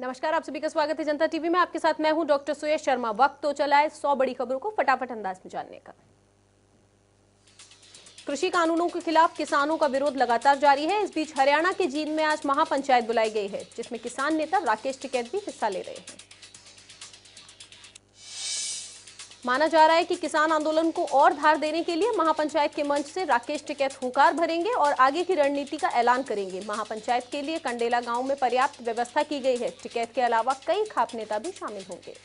नमस्कार, आप सभी का स्वागत है जनता टीवी में। आपके साथ मैं हूं डॉक्टर सुयश शर्मा। वक्त तो चला है 100 बड़ी खबरों को फटाफट अंदाज में जानने का। कृषि कानूनों के खिलाफ किसानों का विरोध लगातार जारी है। इस बीच हरियाणा के जींद में आज महापंचायत बुलाई गई है, जिसमें किसान नेता राकेश टिकैत भी हिस्सा ले रहे हैं। माना जा रहा है कि किसान आंदोलन को और धार देने के लिए महापंचायत के मंच से राकेश टिकैत हुंकार भरेंगे और आगे की रणनीति का ऐलान करेंगे। महापंचायत के लिए कंडेला गांव में पर्याप्त व्यवस्था की गई है। टिकैत के अलावा कई खाप नेता भी शामिल होंगे।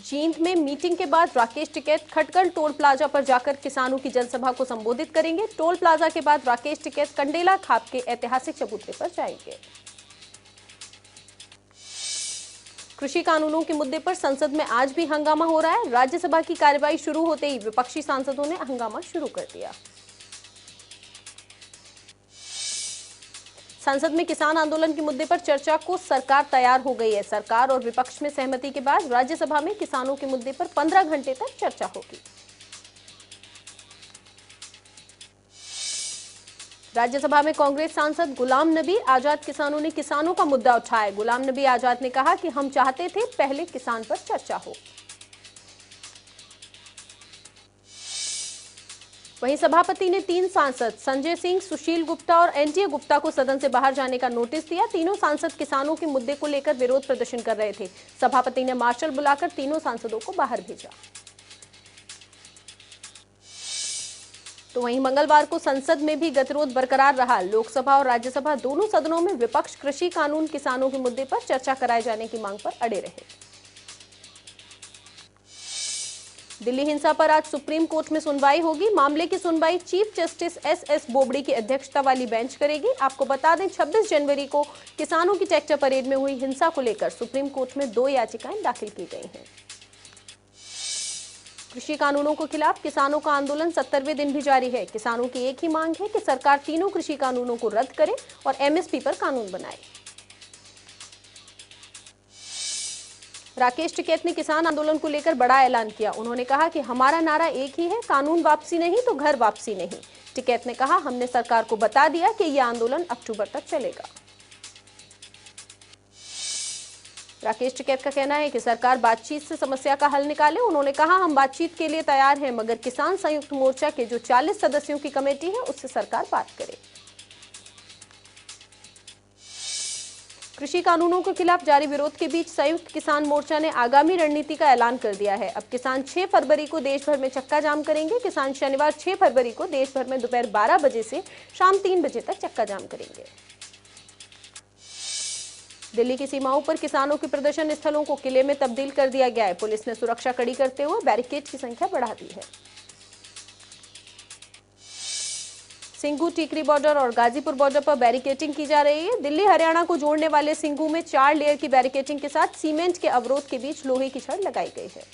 जींद में मीटिंग के बाद राकेश टिकैत खटकल टोल प्लाजा पर जाकर किसानों की जनसभा को संबोधित करेंगे। टोल प्लाजा के बाद राकेश टिकैत कंडेला खाप के ऐतिहासिक चबूतरे पर जाएंगे। कृषि कानूनों के मुद्दे पर संसद में आज भी हंगामा हो रहा है। राज्यसभा की कार्यवाही शुरू होते ही विपक्षी सांसदों ने हंगामा शुरू कर दिया। संसद में किसान आंदोलन के मुद्दे पर चर्चा को सरकार तैयार हो गई है। सरकार और विपक्ष में सहमति के बाद राज्यसभा में किसानों के मुद्दे पर 15 घंटे तक चर्चा होगी। राज्यसभा में कांग्रेस सांसद गुलाम नबी आजाद किसानों का मुद्दा उठाया। गुलाम नबी आजाद ने कहा कि हम चाहते थे पहले किसान पर चर्चा हो। वहीं सभापति ने 3 सांसद संजय सिंह, सुशील गुप्ता और एनटीए गुप्ता को सदन से बाहर जाने का नोटिस दिया। तीनों सांसद किसानों के मुद्दे को लेकर विरोध प्रदर्शन कर रहे थे। सभापति ने मार्शल बुलाकर तीनों सांसदों को बाहर भेजा। तो वहीं मंगलवार को संसद में भी गतिरोध बरकरार रहा। लोकसभा और राज्यसभा दोनों सदनों में विपक्ष कृषि कानून किसानों के मुद्दे पर चर्चा कराए जाने की मांग पर अड़े रहे। दिल्ली हिंसा पर आज सुप्रीम कोर्ट में सुनवाई होगी। मामले की सुनवाई चीफ जस्टिस एस बोबड़े की अध्यक्षता वाली बेंच करेगी। आपको बता दें, 26 जनवरी को किसानों की ट्रैक्टर परेड में हुई हिंसा को लेकर सुप्रीम कोर्ट में 2 याचिकाएं दाखिल की गई हैं। कृषि कानूनों के खिलाफ किसानों का आंदोलन 70वें दिन भी जारी है। किसानों की एक ही मांग है कि सरकार तीनों कृषि कानूनों को रद्द करे और एमएसपी पर कानून बनाए। राकेश टिकैत ने किसान आंदोलन को लेकर बड़ा ऐलान किया। उन्होंने कहा कि हमारा नारा एक ही है, कानून वापसी नहीं तो घर वापसी नहीं। टिकैत ने कहा, हमने सरकार को बता दिया कि यह आंदोलन अक्टूबर तक चलेगा। राकेश टिकैत का कहना है कि सरकार बातचीत से समस्या का हल निकाले। उन्होंने कहा, हम बातचीत के लिए तैयार हैं, मगर किसान संयुक्त मोर्चा के जो 40 सदस्यों की कमेटी है उससे सरकार बात करे। कृषि कानूनों के खिलाफ जारी विरोध के बीच संयुक्त किसान मोर्चा ने आगामी रणनीति का ऐलान कर दिया है। अब किसान 6 फरवरी को देश भर में चक्का जाम करेंगे। किसान शनिवार 6 फरवरी को देश भर में दोपहर 12 बजे से शाम 3 बजे तक चक्का जाम करेंगे। दिल्ली की सीमाओं पर किसानों के प्रदर्शन स्थलों को किले में तब्दील कर दिया गया है। पुलिस ने सुरक्षा कड़ी करते हुए बैरिकेड की संख्या बढ़ा दी है। सिंघू टीकरी बॉर्डर और गाजीपुर बॉर्डर पर बैरिकेडिंग की जा रही है। दिल्ली हरियाणा को जोड़ने वाले सिंघू में 4 लेयर की बैरिकेडिंग के साथ सीमेंट के अवरोध के बीच लोहे की छड़ लगाई गई है।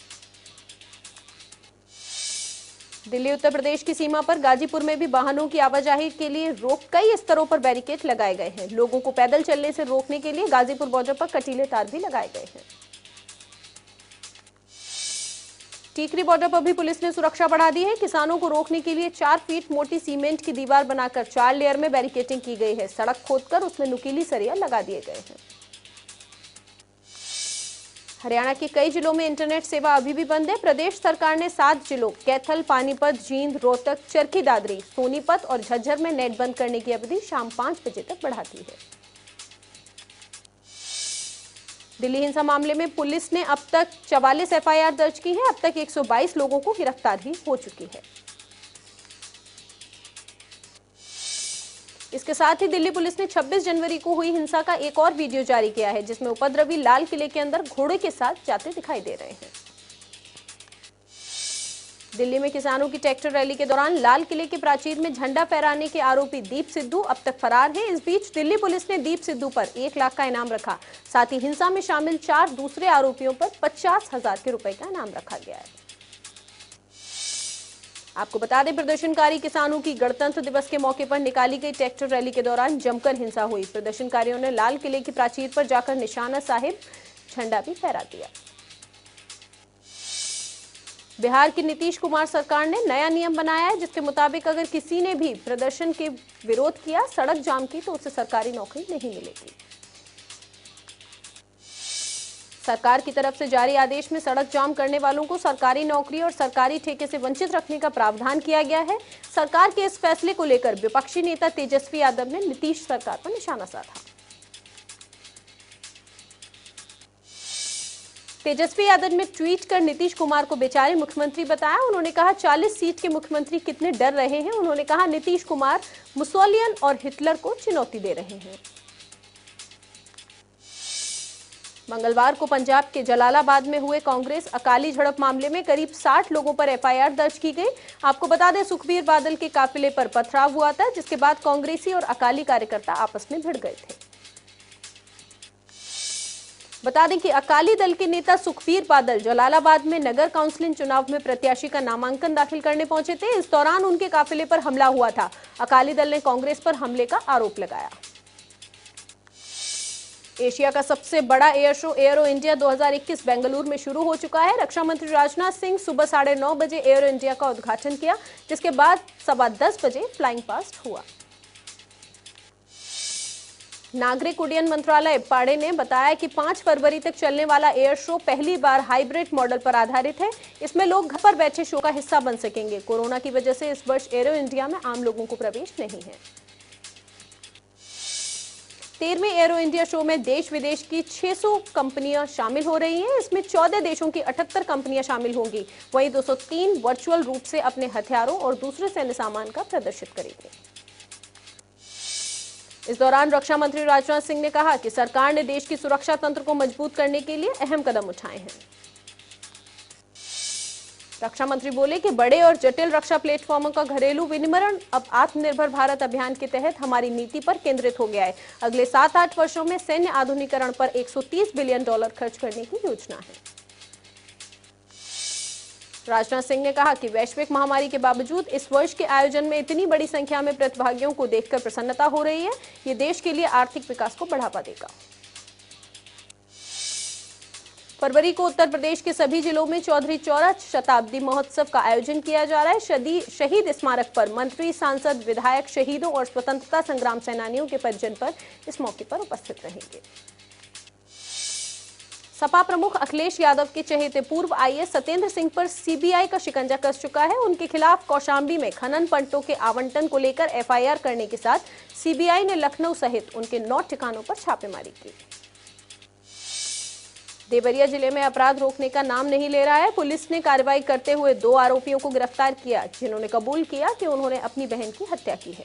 दिल्ली उत्तर प्रदेश की सीमा पर गाजीपुर में भी वाहनों की आवाजाही के लिए रोक कई स्तरों पर बैरिकेड लगाए गए हैं। लोगों को पैदल चलने से रोकने के लिए गाजीपुर बॉर्डर पर कटीले तार भी लगाए गए हैं। टीकरी बॉर्डर पर भी पुलिस ने सुरक्षा बढ़ा दी है। किसानों को रोकने के लिए 4 फीट मोटी सीमेंट की दीवार बनाकर 4 लेयर में बैरिकेडिंग की गई है। सड़क खोदकर उसमें नुकीली सरिया लगा दिए गए हैं। हरियाणा के कई जिलों में इंटरनेट सेवा अभी भी बंद है। प्रदेश सरकार ने 7 जिलों कैथल, पानीपत, जींद, रोहतक, चरखी दादरी, सोनीपत और झज्जर में नेट बंद करने की अवधि शाम 5 बजे तक बढ़ा दी है। दिल्ली हिंसा मामले में पुलिस ने अब तक 44 एफआईआर दर्ज की है। अब तक 122 लोगों को गिरफ्तारी हो चुकी है। इसके साथ ही दिल्ली पुलिस ने 26 जनवरी को हुई हिंसा का एक और वीडियो जारी किया है, जिसमें उपद्रवी लाल किले के अंदर घोड़े के साथ जाते दिखाई दे रहे हैं। दिल्ली में किसानों की ट्रैक्टर रैली के दौरान लाल किले के प्राचीर में झंडा फहराने के आरोपी दीप सिद्धू अब तक फरार है। इस बीच दिल्ली पुलिस ने दीप सिद्धू पर 1 लाख का इनाम रखा। साथ ही हिंसा में शामिल 4 दूसरे आरोपियों पर 50,000 के रुपए का इनाम रखा गया है। आपको बता दें, प्रदर्शनकारी किसानों की गणतंत्र दिवस के मौके पर निकाली गई ट्रैक्टर रैली के दौरान जमकर हिंसा हुई। प्रदर्शनकारियों ने लाल किले की प्राचीर पर जाकर निशाना साहिब झंडा भी फहरा दिया। बिहार की नीतीश कुमार सरकार ने नया नियम बनाया है जिसके मुताबिक अगर किसी ने भी प्रदर्शन के विरोध किया, सड़क जाम की, तो उसे सरकारी नौकरी नहीं मिलेगी। सरकार की तरफ से जारी आदेश में सड़क जाम करने वालों को सरकारी नौकरी और सरकारी ठेके से वंचित रखने का प्रावधान किया गया है। सरकार के इस फैसले को लेकर विपक्षी नेता तेजस्वी यादव ने नीतीश सरकार पर निशाना साधा। तेजस्वी यादव ने ट्वीट कर नीतीश कुमार को बेचारे मुख्यमंत्री बताया। उन्होंने कहा 40 सीट के मुख्यमंत्री कितने डर रहे हैं। उन्होंने कहा नीतीश कुमार मुसोलियन और हिटलर को चुनौती दे रहे हैं। मंगलवार को पंजाब के जलालाबाद में हुए कांग्रेस अकाली झड़प मामले में करीब 60 लोगों पर एफआईआर दर्ज की गई। आपको बता दें, सुखबीर बादल के काफिले पर पथराव हुआ था, जिसके बाद कांग्रेसी और अकाली कार्यकर्ता आपस में भिड़ गए थे। बता दें कि अकाली दल के नेता सुखबीर बादल जलालाबाद में नगर काउंसिल चुनाव में प्रत्याशी का नामांकन दाखिल करने पहुंचे थे। इस दौरान उनके काफिले पर हमला हुआ था। अकाली दल ने कांग्रेस पर हमले का आरोप लगाया। एशिया का सबसे बड़ा air show arrow India 2021 Bengaluru में शुरू हो चुका है। रक्षा मंत्री राजनाथ सिंह सुबह 9:30 बजे एरो इंडिया का उद्घाटन किया, जिसके बाद 10:15 बजे फ्लाइंग पास्ट हुआ। नागरिक उड्डयन मंत्रालय पाड़े ने बताया कि 5 फरवरी तक चलने वाला एयर शो पहली बार हाइब्रिड मॉडल पर आधारित है। इसमें लोग घर पर बैठे शो का हिस्सा बन सकेंगे। कोरोना की वजह से इस वर्ष एरो इंडिया में आम लोगों को प्रवेश नहीं है। 13वें एरो इंडिया शो में देश विदेश की 600 कंपनियां शामिल हो रही हैं। इसमें 14 देशों की 78 कंपनियां शामिल होंगी। वहीं 203 वर्चुअल रूप से अपने हथियारों और दूसरे सैन्य सामान का प्रदर्शित करेंगे। इस दौरान रक्षा मंत्री राजनाथ सिंह ने कहा कि सरकार ने देश की सुरक्षा तंत्र को मजबूत करने के लिए अहम कदम उठाए हैं। रक्षा मंत्री बोले कि बड़े और जटिल रक्षा प्लेटफॉर्मों का घरेलू विनिर्माण अब आत्मनिर्भर भारत अभियान के तहत हमारी नीति पर केंद्रित हो गया है। अगले 7-8 वर्षों में सैन्य आधुनिकीकरण पर $130 बिलियन खर्च करने की योजना है। राजनाथ सिंह ने कहा कि वैश्विक महामारी के बावजूद इस वर्ष के आयोजन में इतनी बड़ी संख्या में प्रतिभागियों को देखकर प्रसन्नता हो रही है। ये देश के लिए आर्थिक विकास को बढ़ावा देगा। फरवरी को उत्तर प्रदेश के सभी जिलों में चौधरी चौरा शताब्दी महोत्सव का आयोजन किया जा रहा है। शहीद स्मारक पर मंत्री, सांसद, विधायक, शहीदों और स्वतंत्रता संग्राम सेनानियों के परिजन पर इस मौके पर उपस्थित रहेंगे। सपा प्रमुख अखिलेश यादव के चहेते पूर्व आईएएस सत्येंद्र सिंह पर सीबीआई का शिकंजा कस चुका है। उनके खिलाफ कौशांबी में खनन पट्टों के आवंटन को लेकर एफआईआर करने के साथ सीबीआई ने लखनऊ सहित उनके 9 ठिकानों पर छापेमारी की। देवरिया जिले में अपराध रोकने का नाम नहीं ले रहा है। पुलिस ने कार्रवाई करते हुए 2 आरोपियों को गिरफ्तार किया, जिन्होंने कबूल किया कि उन्होंने अपनी बहन की हत्या की है।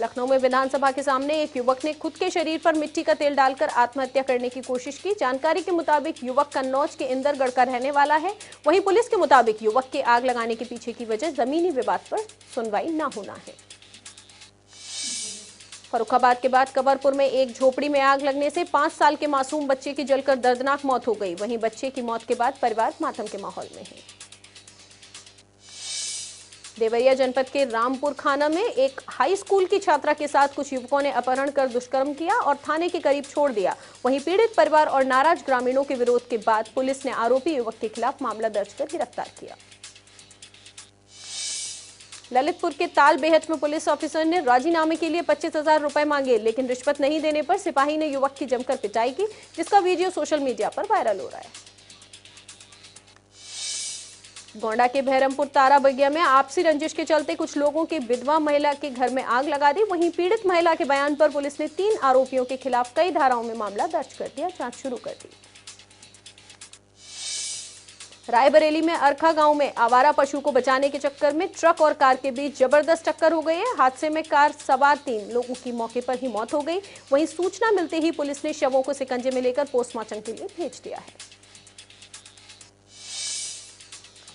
लखनऊ में विधानसभा के सामने एक युवक ने खुद के शरीर पर मिट्टी का तेल डालकर आत्महत्या करने की कोशिश की। जानकारी के मुताबिक युवक कन्नौज के इंदरगढ़ का रहने वाला है। वहीं पुलिस के मुताबिक युवक के आग लगाने के पीछे की वजह जमीनी विवाद पर सुनवाई न होना है। फर्रुखाबाद के बाद कबरपुर में एक झोपड़ी में आग लगने से 5 साल के मासूम बच्चे की जलकर दर्दनाक मौत हो गई। वहीं बच्चे की मौत के बाद परिवार मातम के माहौल में है। देवरिया जनपद के रामपुर खाना में एक हाई स्कूल की छात्रा के साथ कुछ युवकों ने अपहरण कर दुष्कर्म किया और थाने के करीब छोड़ दिया। वहीं पीड़ित परिवार और नाराज ग्रामीणों के विरोध के बाद पुलिस ने आरोपी युवक के खिलाफ मामला दर्ज कर गिरफ्तार किया। ललितपुर के ताल बेहट में पुलिस ऑफिसर ने राजीनामे के लिए 25,000 रुपए मांगे, लेकिन रिश्वत नहीं देने पर सिपाही ने युवक की जमकर पिटाई की, जिसका वीडियो सोशल मीडिया पर वायरल हो रहा है। गोंडा के बहरमपुर तारा बगिया में आपसी रंजिश के चलते कुछ लोगों के विधवा महिला के घर में आग लगा दी। वहीं पीड़ित महिला के बयान पर पुलिस ने 3 आरोपियों के खिलाफ कई धाराओं में मामला दर्ज कर दिया, जांच शुरू कर दी। रायबरेली में अरखा गांव में आवारा पशु को बचाने के चक्कर में ट्रक और कार के बीच जबरदस्त टक्कर हो गई है। हादसे में कार सवार 3 लोगों की मौके पर ही मौत हो गई। वहीं सूचना मिलते ही पुलिस ने शवों को शिकंजे में लेकर पोस्टमार्टम के लिए भेज दिया है।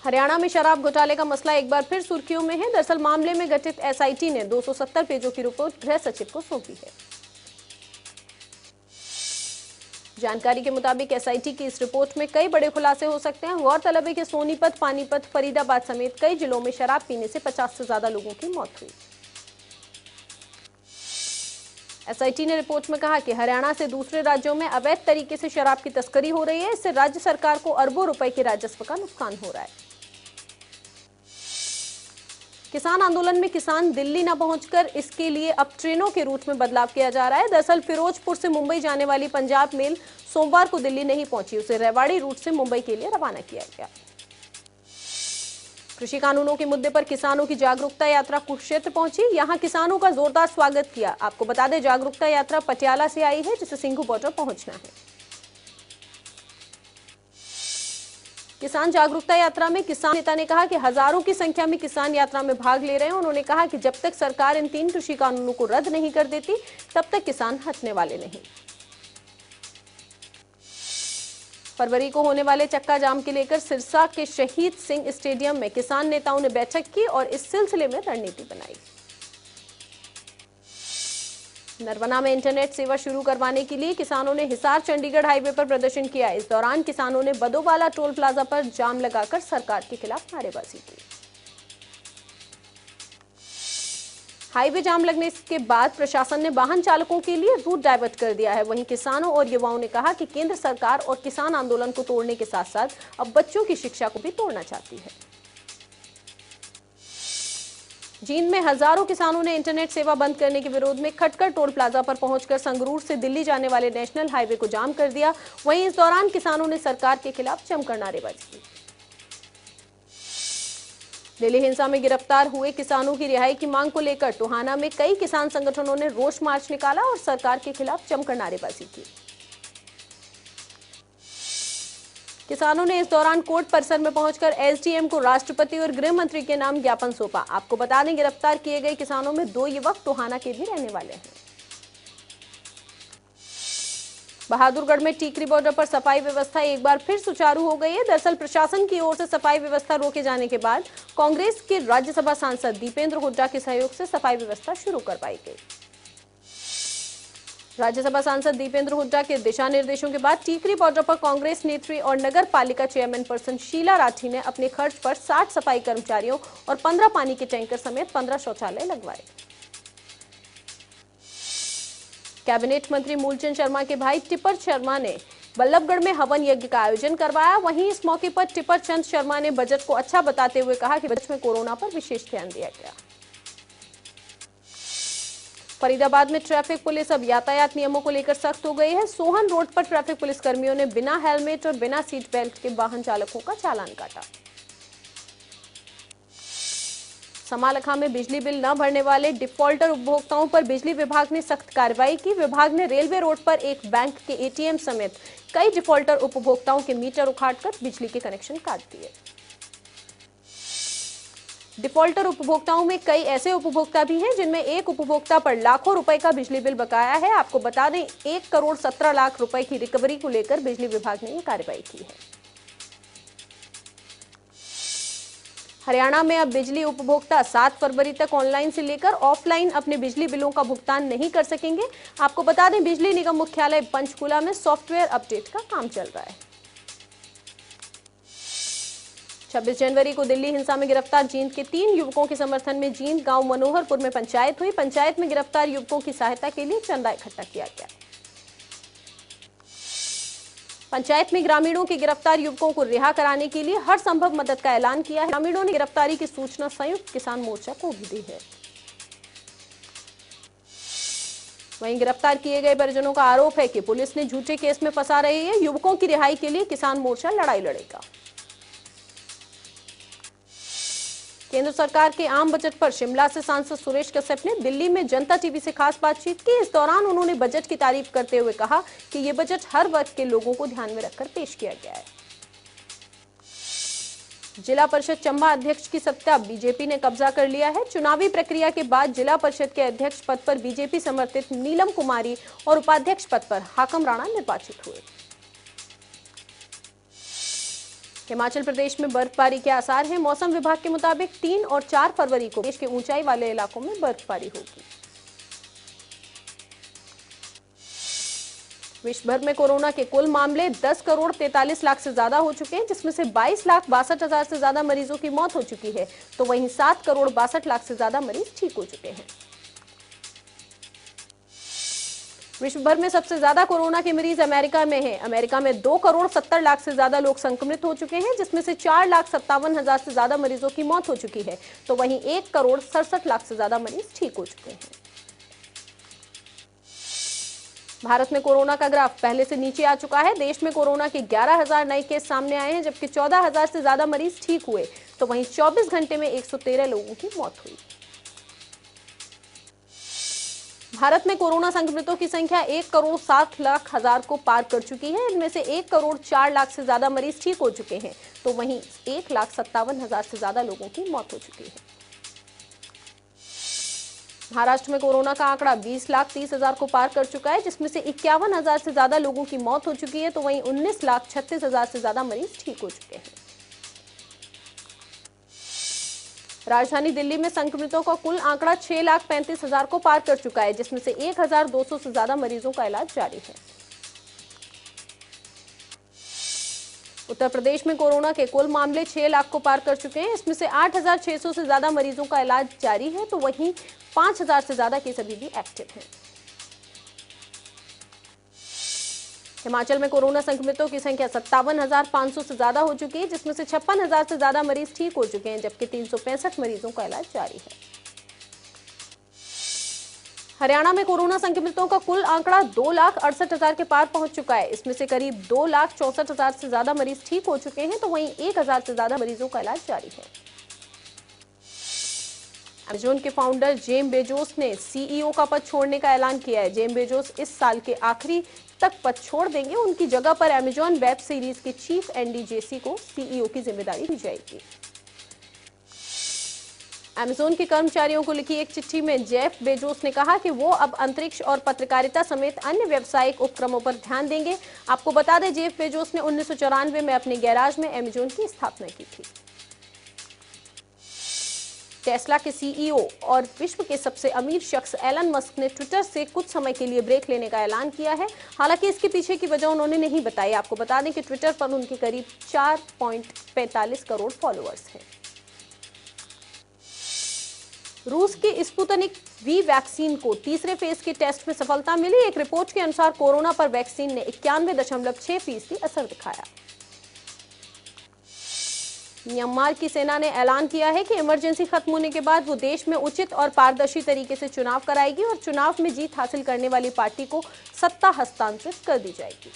हरियाणा में शराब घोटाले का मसला एक बार फिर सुर्खियों में है। दरअसल मामले में गठित एसआईटी ने 270 पेजों की रिपोर्ट गृह सचिव को सौंपी है। जानकारी के मुताबिक एसआईटी की इस रिपोर्ट में कई बड़े खुलासे हो सकते हैं। गौरतलब है कि सोनीपत, पानीपत, फरीदाबाद समेत कई जिलों में शराब पीने से 50 से ज्यादा लोगों की मौत हुई। एसआईटी ने रिपोर्ट में कहा कि हरियाणा से दूसरे राज्यों में अवैध तरीके से शराब की तस्करी हो रही है। इससे राज्य सरकार को अरबों रुपए के राजस्व का नुकसान हो रहा है। किसान आंदोलन में किसान दिल्ली न पहुंचकर इसके लिए अब ट्रेनों के रूट में बदलाव किया जा रहा है। दरअसल फिरोजपुर से मुंबई जाने वाली पंजाब मेल सोमवार को दिल्ली नहीं पहुंची, उसे रेवाड़ी रूट से मुंबई के लिए रवाना किया गया। कृषि कानूनों के मुद्दे पर किसानों की जागरूकता यात्रा कुरुक्षेत्र पहुंची, यहां किसानों का जोरदार स्वागत किया। आपको बता दें, जागरूकता यात्रा पटियाला से आई है, जिसे सिंघू बॉर्डर पहुंचना है। किसान जागरूकता यात्रा में किसान नेता ने कहा कि हजारों की संख्या में किसान यात्रा में भाग ले रहे हैं। उन्होंने कहा कि जब तक सरकार इन 3 कृषि कानूनों को रद्द नहीं कर देती, तब तक किसान हटने वाले नहीं। फरवरी को होने वाले चक्का जाम के लेकर सिरसा के शहीद सिंह स्टेडियम में किसान नेताओं ने बैठक की और इस सिलसिले में रणनीति बनाई। नरवना में इंटरनेट सेवा शुरू करवाने के लिए किसानों ने हिसार चंडीगढ़ हाईवे पर प्रदर्शन किया। इस दौरान किसानों ने बदोवाला टोल प्लाजा पर जाम लगाकर सरकार के खिलाफ नारेबाजी की। हाईवे जाम लगने के बाद प्रशासन ने वाहन चालकों के लिए रूट डाइवर्ट कर दिया है। वहीं किसानों और युवाओं ने कहा कि केंद्र सरकार और किसान आंदोलन को तोड़ने के साथ साथ अब बच्चों की शिक्षा को भी तोड़ना चाहती है। जींद में हजारों किसानों ने इंटरनेट सेवा बंद करने के विरोध में खटकर टोल प्लाजा पर पहुंचकर संगरूर से दिल्ली जाने वाले नेशनल हाईवे को जाम कर दिया। वहीं इस दौरान किसानों ने सरकार के खिलाफ जमकर नारेबाजी की। दिल्ली हिंसा में गिरफ्तार हुए किसानों की रिहाई की मांग को लेकर टोहाना में कई किसान संगठनों ने रोष मार्च निकाला और सरकार के खिलाफ जमकर नारेबाजी की। किसानों ने इस दौरान कोर्ट परिसर में पहुंचकर एसडीएम को राष्ट्रपति और गृह मंत्री के नाम ज्ञापन सौंपा। आपको बता दें, गिरफ्तार किए गए किसानों में 2 युवक टोहाना के भी रहने वाले हैं। बहादुरगढ़ में टीकरी बॉर्डर पर सफाई व्यवस्था एक बार फिर सुचारू हो गई है। दरअसल प्रशासन की ओर से सफाई व्यवस्था रोके जाने के बाद कांग्रेस के राज्यसभा सांसद दीपेंद्र हुड्डा के सहयोग से सफाई व्यवस्था शुरू करवाई गई। राज्यसभा सांसद दीपेंद्र हुड्डा के दिशा निर्देशों के बाद टीकरी बॉर्डर पर कांग्रेस नेत्री और नगर पालिका चेयरमैन पर्सन शीला राठी ने अपने खर्च पर 60 सफाई कर्मचारियों और 15 पानी के टैंकर समेत 15 शौचालय लगवाए। कैबिनेट मंत्री मूलचंद शर्मा के भाई टिपर शर्मा ने बल्लभगढ़ में हवन यज्ञ का आयोजन करवाया। वहीं इस मौके पर टिपर चंद शर्मा ने बजट को अच्छा बताते हुए कहा कि बजट में कोरोना पर विशेष ध्यान दिया गया। फरीदाबाद में ट्रैफिक पुलिस अब यातायात नियमों को लेकर सख्त हो गई है। सोहन रोड पर ट्रैफिक पुलिस कर्मियों ने बिना हेलमेट और बिना सीट बेल्ट के वाहन चालकों का चालान काटा। समालखा में बिजली बिल न भरने वाले डिफॉल्टर उपभोक्ताओं पर बिजली विभाग ने सख्त कार्रवाई की। विभाग ने रेलवे रोड पर एक बैंक के एटीएम समेत कई डिफॉल्टर उपभोक्ताओं के मीटर उखाड़कर बिजली के कनेक्शन काट दिए। डिफॉल्टर उपभोक्ताओं में कई ऐसे उपभोक्ता भी हैं जिनमें एक उपभोक्ता पर लाखों रुपए का बिजली बिल बकाया है। आपको बता दें, 1 करोड़ 17 लाख रुपए की रिकवरी को लेकर बिजली विभाग ने यह कार्रवाई की है। हरियाणा में अब बिजली उपभोक्ता 7 फरवरी तक ऑनलाइन से लेकर ऑफलाइन अपने बिजली बिलों का भुगतान नहीं कर सकेंगे। आपको बता दें, बिजली निगम मुख्यालय पंचकुला में सॉफ्टवेयर अपडेट का काम चल रहा है। 26 जनवरी को दिल्ली हिंसा में गिरफ्तार जींद के 3 युवकों के समर्थन में जींद गांव मनोहरपुर में पंचायत हुई। पंचायत में गिरफ्तार युवकों की सहायता के लिए चंदा इकट्ठा किया गया। पंचायत में ग्रामीणों के गिरफ्तार युवकों को रिहा कराने के लिए हर संभव मदद का ऐलान किया है। ग्रामीणों ने गिरफ्तारी की सूचना संयुक्त किसान मोर्चा को भी दी है। वहीं गिरफ्तार किए गए परिजनों का आरोप है कि पुलिस ने झूठे केस में फंसा रही है। युवकों की रिहाई के लिए किसान मोर्चा लड़ाई लड़ेगा। केंद्र सरकार के आम बजट पर शिमला से सांसद सुरेश कश्यप ने दिल्ली में जनता टीवी से खास बातचीत की। इस दौरान उन्होंने बजट की तारीफ करते हुए कहा कि यह बजट हर वर्ग के लोगों को ध्यान में रखकर पेश किया गया है। जिला परिषद चंबा अध्यक्ष की सत्ता बीजेपी ने कब्जा कर लिया है। चुनावी प्रक्रिया के बाद जिला परिषद के अध्यक्ष पद पर बीजेपी समर्थित नीलम कुमारी और उपाध्यक्ष पद पर हाकम राणा निर्वाचित हुए। हिमाचल प्रदेश में बर्फबारी के आसार हैं। मौसम विभाग के मुताबिक 3 और 4 फरवरी को देश के ऊंचाई वाले इलाकों में बर्फबारी होगी। विश्व भर में कोरोना के कुल मामले 10 करोड़ 43 लाख से ज्यादा हो चुके हैं, जिसमें से 22 लाख 62 हजार से ज्यादा मरीजों की मौत हो चुकी है, तो वहीं 7 करोड़ 62 लाख से ज्यादा मरीज ठीक हो चुके हैं। विश्व भर में सबसे ज्यादा कोरोना के मरीज अमेरिका में हैं। अमेरिका में 2,70,00,000 से ज्यादा लोग संक्रमित हो चुके हैं, जिसमें से 4,57,000 से ज्यादा मरीजों की मौत हो चुकी है, तो वहीं 1,67,00,000 से ज्यादा मरीज ठीक हो चुके हैं। भारत में कोरोना का ग्राफ पहले से नीचे आ चुका है। देश में कोरोना के 11,000 नए केस सामने आए हैं, जबकि 14,000 से ज्यादा मरीज ठीक हुए, तो वहीं 24 घंटे में 113 लोगों की मौत हुई। भारत में कोरोना संक्रमितों की संख्या 1,07,00,000 को पार कर चुकी है। इनमें से 1,04,00,000 से ज्यादा मरीज ठीक हो चुके हैं, तो वहीं 1,57,000 से ज्यादा लोगों की मौत हो चुकी है। महाराष्ट्र में कोरोना का आंकड़ा 20,30,000 को पार कर चुका है, जिसमें से 51,000 से ज्यादा लोगों की मौत हो चुकी है, तो वहीं 19,36,000 से ज्यादा मरीज ठीक हो चुके हैं। राजधानी दिल्ली में संक्रमितों का कुल आंकड़ा 6,35,000 को पार कर चुका है, जिसमें से 1,200 से ज्यादा मरीजों का इलाज जारी है। उत्तर प्रदेश में कोरोना के कुल मामले 6 लाख को पार कर चुके हैं। इसमें से 8,600 से ज्यादा मरीजों का इलाज जारी है, तो वहीं 5,000 से ज्यादा केस अभी भी एक्टिव हैं। हिमाचल में कोरोना संक्रमितों की संख्या 57,500 से ज्यादा हो चुकी है, जिसमें से 56,000 से ज्यादा मरीज ठीक हो चुके हैं, जबकि 365 मरीजों का इलाज जारी है। हरियाणा में कोरोना संक्रमितों का कुल आंकड़ा 2,68,000 के पार पहुंच चुका है। इसमें से करीब 2,64,000 से ज्यादा मरीज ठीक हो चुके हैं, तो वहीं 1,000 से ज्यादा मरीजों का इलाज जारी है। अमेजन के फाउंडर जेफ बेजोस ने सीईओ का पद छोड़ने का ऐलान किया है। जेफ बेजोस इस साल के आखिरी तक पद छोड़ देंगे। उनकी जगह पर अमेजन वेब सीरीज के चीफ एंडी जेसी को सीईओ की जिम्मेदारी दी जाएगी। अमेजन के कर्मचारियों को लिखी एक चिट्ठी में जेफ बेजोस ने कहा कि वो अब अंतरिक्ष और पत्रकारिता समेत अन्य व्यावसायिक उपक्रमों पर ध्यान देंगे। आपको बता दें, जेफ बेजोस ने 1994 में अपने गैराज में अमेजन की स्थापना की थी। टेस्ला के सीईओ और विश्व के सबसे अमीर शख्स एलन मस्क ने ट्विटर से कुछ समय के लिए ब्रेक लेने का ऐलान किया है। हालांकि इसके पीछे की वजह उन्होंने नहीं बताई। आपको बता दें कि ट्विटर पर उनके करीब 4.45 करोड़ फॉलोअर्स हैं। रूस की स्पुतनिक वी वैक्सीन को तीसरे फेज के टेस्ट में सफलता मिली। एक रिपोर्ट के अनुसार कोरोना पर वैक्सीन ने 91.6% असर दिखाया। म्यांमार की सेना ने ऐलान किया है कि इमरजेंसी खत्म होने के बाद वो देश में उचित और पारदर्शी तरीके से चुनाव कराएगी और चुनाव में जीत हासिल करने वाली पार्टी को सत्ता हस्तांतरित कर दी जाएगी।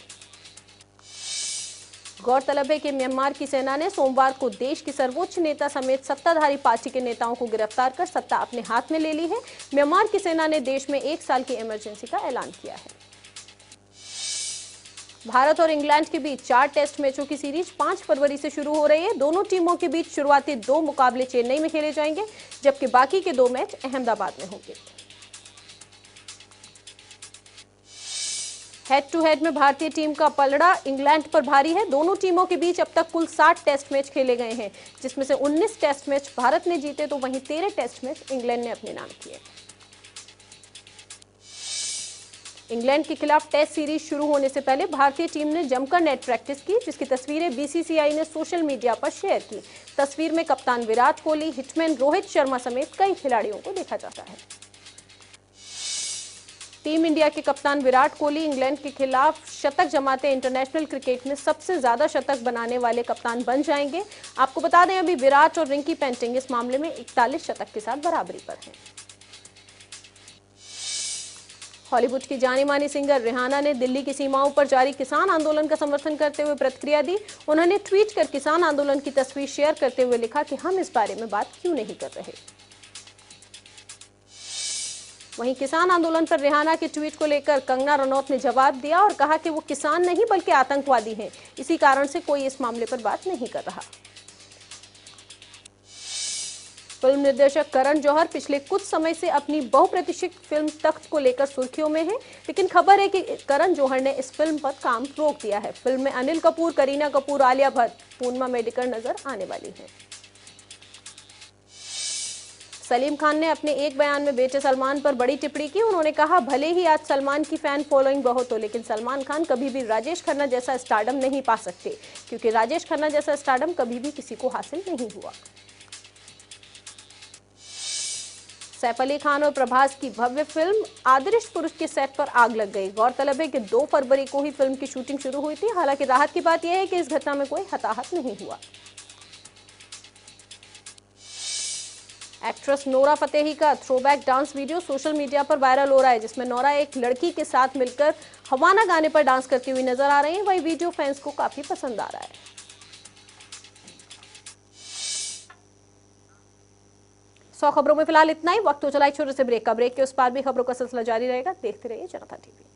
गौरतलब है कि म्यांमार की सेना ने सोमवार को देश की सर्वोच्च नेता समेत सत्ताधारी पार्टी के नेताओं को गिरफ्तार कर सत्ता अपने हाथ में ले ली है। म्यांमार की सेना ने देश में 1 साल की इमरजेंसी का ऐलान किया है। भारत और इंग्लैंड के बीच 4 टेस्ट मैचों की सीरीज 5 फरवरी से शुरू हो रही है। दोनों टीमों के बीच शुरुआती 2 मुकाबले चेन्नई में खेले जाएंगे, जबकि बाकी के 2 मैच अहमदाबाद में होंगे। हेड टू हेड में भारतीय टीम का पलड़ा इंग्लैंड पर भारी है। दोनों टीमों के बीच अब तक कुल 60 टेस्ट मैच खेले गए हैं, जिसमें से 19 टेस्ट मैच भारत ने जीते, तो वहीं 13 टेस्ट मैच इंग्लैंड ने अपने नाम किए। इंग्लैंड के खिलाफ टेस्ट सीरीज शुरू होने से पहले भारतीय टीम ने जमकर नेट प्रैक्टिस की, जिसकी तस्वीरें बीसीसीआई ने सोशल मीडिया पर शेयर की। तस्वीर में कप्तान विराट कोहली, हिटमैन रोहित शर्मा समेत कई खिलाड़ियों को देखा जाता है। टीम इंडिया के कप्तान विराट कोहली इंग्लैंड के खिलाफ शतक जमाते इंटरनेशनल क्रिकेट में सबसे ज्यादा शतक बनाने वाले कप्तान बन जाएंगे। आपको बता दें, अभी विराट और रिंकी पेंटिंग इस मामले में 41 शतक के साथ बराबरी पर हैं। हॉलीवुड की जानी मानी सिंगर रिहाना ने दिल्ली की सीमाओं पर जारी किसान आंदोलन का समर्थन करते हुए प्रतिक्रिया दी। उन्होंने ट्वीट कर किसान आंदोलन की तस्वीर शेयर करते हुए लिखा कि हम इस बारे में बात क्यों नहीं कर रहे। वहीं किसान आंदोलन पर रिहाना के ट्वीट को लेकर कंगना रनौत ने जवाब दिया और कहा कि वो किसान नहीं बल्कि आतंकवादी हैं। इसी कारण से कोई इस मामले पर बात नहीं कर रहा। फिल्म निर्देशक करण जौहर पिछले कुछ समय से अपनी बहुप्रतीक्षित फिल्म तख्त को लेकर सुर्खियों में है, लेकिन खबर है कि करण जौहर ने इस फिल्म पर काम रोक दिया है। फिल्म में अनिल कपूर, करीना कपूर, आलिया भट्ट, पूर्णिमा मेडिकर नजर आने वाली हैं। सलीम खान ने अपने एक बयान में बेटे सलमान पर बड़ी टिप्पणी की। उन्होंने कहा, भले ही आज सलमान की फैन फॉलोइंग बहुत हो, लेकिन सलमान खान कभी भी राजेश खन्ना जैसा स्टारडम नहीं पा सकते, क्योंकि राजेश खन्ना जैसा स्टारडम कभी भी किसी को हासिल नहीं हुआ। सैफ अली खान और प्रभास की भव्य फिल्म आदर्श पुरुष के सेट पर आग लग गई। गौरतलब है कि 2 फरवरी को ही फिल्म की शूटिंग शुरू हुई थी। हालांकि राहत की बात यह है कि इस घटना में कोई हताहत नहीं हुआ। एक्ट्रेस नोरा फतेही का throwback dance video social media पर वायरल हो रहा है, जिसमें नोरा एक लड़की के साथ मिलकर हवाना गाने पर डांस करती हुई नजर आ रही हैं। वही वीडियो फैंस को काफी पसंद आ रहा है। 100 खबरों में फिलहाल इतना ही। वक्त हो चला एक छोटे से ब्रेक का। ब्रेक के उस पार भी खबरों का सिलसिला जारी रहेगा। देखते रहिए जनता टीवी।